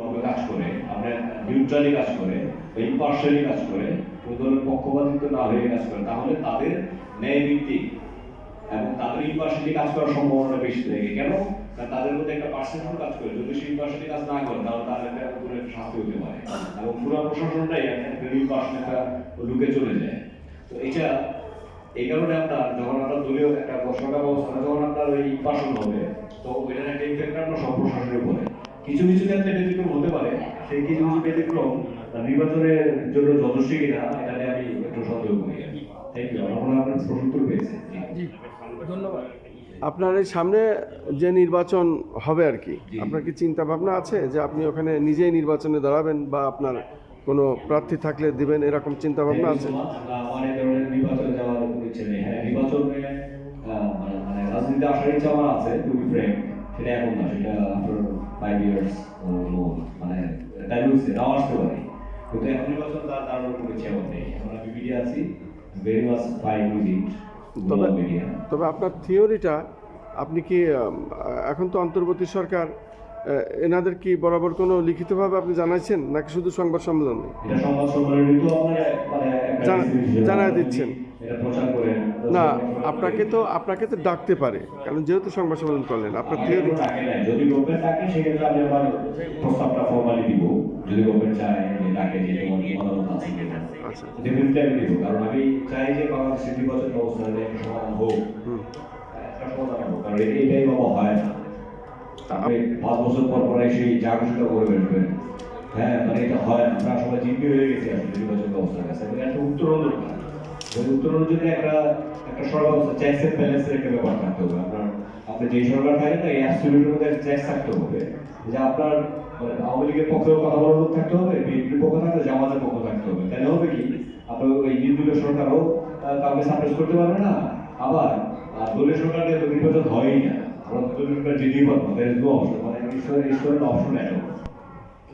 ভাবে কাজ করে, আপনার নিউট্রালি কাজ করে, ইম্পার্শিয়ালি কাজ করে, কোনো ধরনের পক্ষপাতিত্ব না হয়ে কাজ করে, তাহলে তাদের ন্যায় ভিত্তিক এবং তাদের ইম্পার্শিয়ালি কাজ করার সম্ভাবনা বেশি থাকে। কেন? কারণ তাদের মধ্যে একটা পার্সেন্টেজ কাজ করে, যদি সে ইম্পার্শিয়ালি কাজ না করে তাহলে তার একটা উপরে একটা শাস্তি হতে পারে এবং পুরো প্রশাসনটাই একটা ইম্পার্শিয়াল একটা লুকে চলে যায়। তো এটা এই কারণে আপনার যখন আপনার দলীয় একটা সরকার ব্যবস্থা যখন আপনার ওই ইম্পার্শিয়াল হবে, তো ওইটার একটা ইফেক্ট আপনার সব প্রশাসনের উপরে। কিছু কিছু ক্ষেত্রে ব্যতিক্রম হতে পারে, সেই কিছু কিছু ব্যতিক্রম নির্বাচনের জন্য যথেষ্ট কিনা এটা নিয়ে আমি একটু সন্দেহ করি। Thank you. আমার মনে হয় আপনার প্রশ্ন উত্তর পেয়েছে। জি, ধন্যবাদ। আপনার এই সামনে যে নির্বাচন হবে আর কি, আপনার কি চিন্তা ভাবনা আছে যে আপনি ওখানে নিজেই নির্বাচনে দাঁড়াবেন বা আপনার কোনো প্রার্থী থাকলে দিবেন, এরকম চিন্তা ভাবনা আছে? অনেক ধরনের নির্বাচনে যাওয়ার ইচ্ছে নেই। হ্যাঁ, নির্বাচনে মানে রাজনীতি আসার ইচ্ছা আমার আছে, টু বি ফ্র্যাঙ্ক। সেটা এখন না, সেটা আফটার 5 ইয়ার্স মানে টাইম হয়েছে, নাও আসতে পারি। কিন্তু এখন নির্বাচন তার কোনো ইচ্ছে আমার নেই। এখন আমি মিডিয়া আছি, very much fine with it. তবে আপনার থিওরিটা, আপনি কি এখন তো অন্তর্বর্তী সরকার, এনাদের কি বরাবর কোনো লিখিতভাবে আপনি জানাইছেন নাকি শুধু সংবাদ সম্মেলনে এটা সংবাদ সম্মেলনে তো জানাই দিচ্ছেন? এটা প্রচার করেন না, আপনাকে তো ডাকতে পারে, কারণ যেহেতু সংবাদ সম্মেলন করলেন আপনার থিওরি। যদি গভর্নমেন্ট ডাকে সেক্ষেত্রে আমি আমার প্রস্তাবটা ফর্মালি দিব। যদি গভর্নমেন্ট চায় যে ডাকে, যে তোমার মতামত আছে কিনা, আচ্ছা, ডেফিনেটলি আমি দিব। কারণ আমি চাই যে বাংলাদেশের নির্বাচন ব্যবস্থা একটা সমাধান হোক, একটা সমাধান হোক। কারণ এটাই বাবা হয় না। আপনি 5 বছর পর পর এসে যা ঘোষণা করে বেরোবেন, হ্যাঁ মানে এটা হয় না। আমরা সবাই জিম্মি হয়ে গেছি আসলে নির্বাচন ব্যবস্থার কাছে। একটা উত্তরণ দরকার। উত্তরণের জন্য একটা সরকার ব্যবস্থা, চেকস এন্ড ব্যালেন্সের একটা ব্যাপার থাকতে হবে। আপনি যেই সরকার থাকেন না, এই অ্যাবসলিউটের মধ্যে চেকস থাকতে হবে। যে আপনার আওয়ামী লীগের পক্ষেও কথা বলার লোক থাকতে হবে, বিএনপির পক্ষ থাকতে, জামাতের পক্ষ থাকতে হবে। তাহলে হবে কি, আপনার ওই নির্দলীয় সরকারও কাউকে সাপ্রেস করতে পারবে না। আবার দলীয় সরকারকে তো নির্বাচন হয়ই না। আমরা দলীয় সরকার যেতেই পারবো, অপশন মানে ঈশ্বরের অপশন এত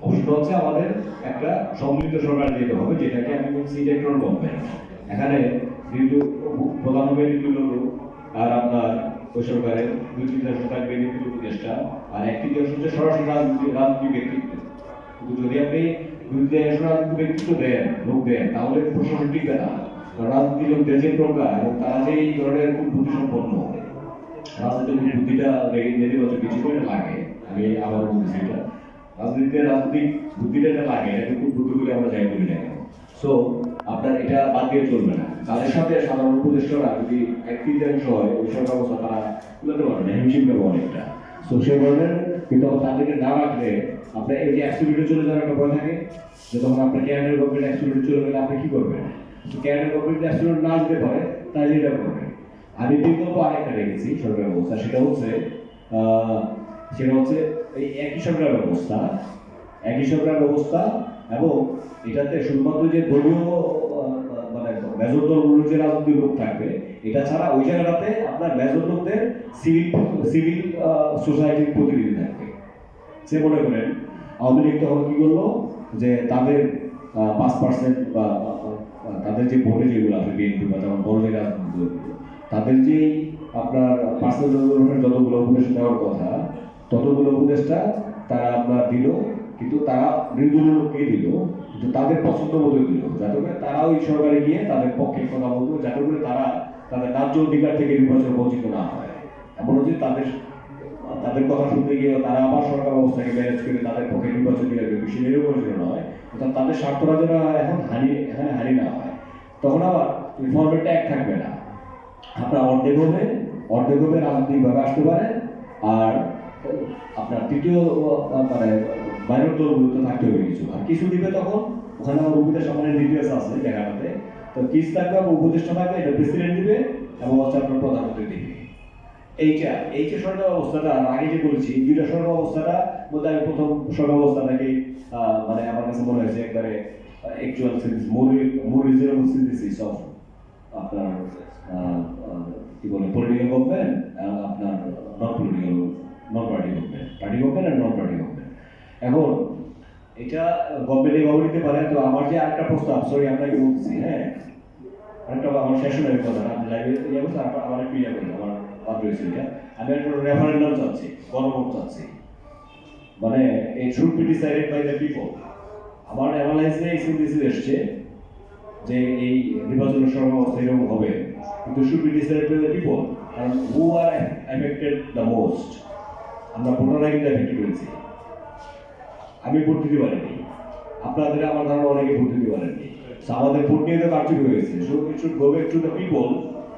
অপশন হচ্ছে আমাদের একটা সম্মিলিত সরকার যেতে হবে, যেটাকে আমি বলছি ইলেকট্রন গভর্নমেন্ট। এখানে প্রধান হবে নির্দলীয় লোক, আর আপনার ওই সরকারের 2-3 থাকবে নির্দলীয় উপদেষ্টা, আর একটি দেশ হচ্ছে সরাসরি রাজনৈতিক ব্যক্তিত্ব। কিন্তু যদি আপনি রাজনৈতিক ব্যক্তিত্ব দেন, লোক দেন, তাহলে প্রশাসন টিকবে না। রাজনীতি লোকদের যে প্রকার এবং তারা যে এই ধরনের খুব বুদ্ধি সম্পন্ন, রাজনীতির বুদ্ধিটা নেতিবাচক কিছু করে লাগে। আমি আবার বলছি, এটা রাজনীতিক বুদ্ধিটা এটা লাগে, এটা খুব বুদ্ধি বলে আমরা যাই বলি না কেন। সো আপনার এটা বাদ দিয়ে চলবে না। তাদের সাথে সাধারণ উপদেষ্টারা যদি একটি অংশ হয়, ওই সব ব্যবস্থা তারা তুলতে পারবে না, হিমশিম দেবো অনেকটা। সো সেই ধরনের কিন্তু তাদেরকে না রাখলে আপনার এই যে অ্যাক্সিবিলিটি চলে যাওয়ার একটা ভয় থাকে, যে তখন আপনার ক্যান্ডেল গভর্নমেন্ট অ্যাক্সিবিলিটি চলে গেলে আপনি কি করবেন? ক্যান্ডেল গভর্নমেন্ট অ্যাক্সিবিলিটি না আসতে পারে, তাই এটা করবেন। আমি বিকল্প আরেকটা রেখেছি সরকার ব্যবস্থা, সেটা হচ্ছে এই একই সরকার ব্যবস্থা এবং এটাতে শুধুমাত্র যে দলীয় মানে মেজর দলগুলোর যে রাজনৈতিক লোক থাকবে, এটা ছাড়া ওই জায়গাটাতে আপনার মেজর লোকদের সিভিল সোসাইটির প্রতিনিধি থাকবে। সে মনে করেন আওয়ামী লীগ তখন কি করলো, যে তাদের 5% বা তাদের যে ভোটে যেগুলো আছে বিএনপি বা যেমন বড় যে রাজনৈতিক দলগুলো, তাদের যে আপনার পার্সেন্টেজ যতগুলো উপদেষ্টা দেওয়ার কথা, ততগুলো উপদেষ্টা তারা আপনার দিল, কিন্তু তারা নির্দলীয় লোককেই দিল, কিন্তু তাদের পছন্দ মতোই দিল, যাতে করে তারা ওই সরকারে গিয়ে তাদের পক্ষে কথা বলতো, যাতে করে তারা তাদের ন্যায্য অধিকার থেকে নির্বাচন বঞ্চিত না হয়। এমন হচ্ছে তাদের কথা শুনতে গিয়ে তারা আবার সরকার ব্যবস্থাকে ম্যানেজ করে তাদের পক্ষে নির্বাচন দিয়ে বেশি নির্বাচন নয়, অর্থাৎ তাদের স্বার্থরা যেন এখন হানি না হয়। তখন আবার ফরম্যাটটা এক থাকবে না, আপনার অর্ধেক হবে রাজনৈতিকভাবে আসতে পারে, আর আপনার তৃতীয় মানে বাইরের দলগুলোতে থাকতে হবে কিছু, আর কিছু দিবে তখন ওখানে আমার উপদেশ সামনে ডিটেলস আছে জায়গাটাতে। তো কিছু থাকবে আমার উপদেষ্টা থাকবে, এটা প্রেসিডেন্ট দিবে এবং হচ্ছে আপনার প্রধানমন্ত্রী দিবে। এই যে সরকার ব্যবস্থাটা আগে যে বলছি, দুইটা সরকার ব্যবস্থাটা বলতে আমি প্রথম সরকার ব্যবস্থাটাকে মানে আমার কাছে মনে হয়েছে একবারে actual more reasonable synthesis of আপনার কি বলে পলিটিক্যাল গভর্নমেন্ট, আপনার নন পার্টি গভর্নমেন্ট আর নন পার্টি গভর্নমেন্ট। এখন এটা গভর্নমেন্টে ভাবে নিতে পারে। তো আমার যে আরেকটা প্রস্তাব, সরি আপনাকে বলছি, হ্যাঁ আরেকটা আমার সেশনের কথা না, আপনি লাইব্রেরি আমার একটু ইয়ে করি, আমার বাদ রয়েছে এটা। আমি একটা রেফারেন্ডাম চাচ্ছি, গণভোট চাচ্ছি। মানে it should be decided by the people. আমার অ্যানালাইসে এই সিনথেসিস এসছে যে এই নির্বাচনের সময় অবস্থা এরকম হবে, কিন্তু should be decided by the people, কারণ who are affected the most. আমরা ভোটাররা কিন্তু affected হয়েছি। আমি ভোট দিতে পারিনি, আপনাদের আমার ধারণা অনেকে ভোট দিতে পারেননি। So আমাদের ভোট নিয়ে তো কারচুপি হয়েছে। So it should go back to the people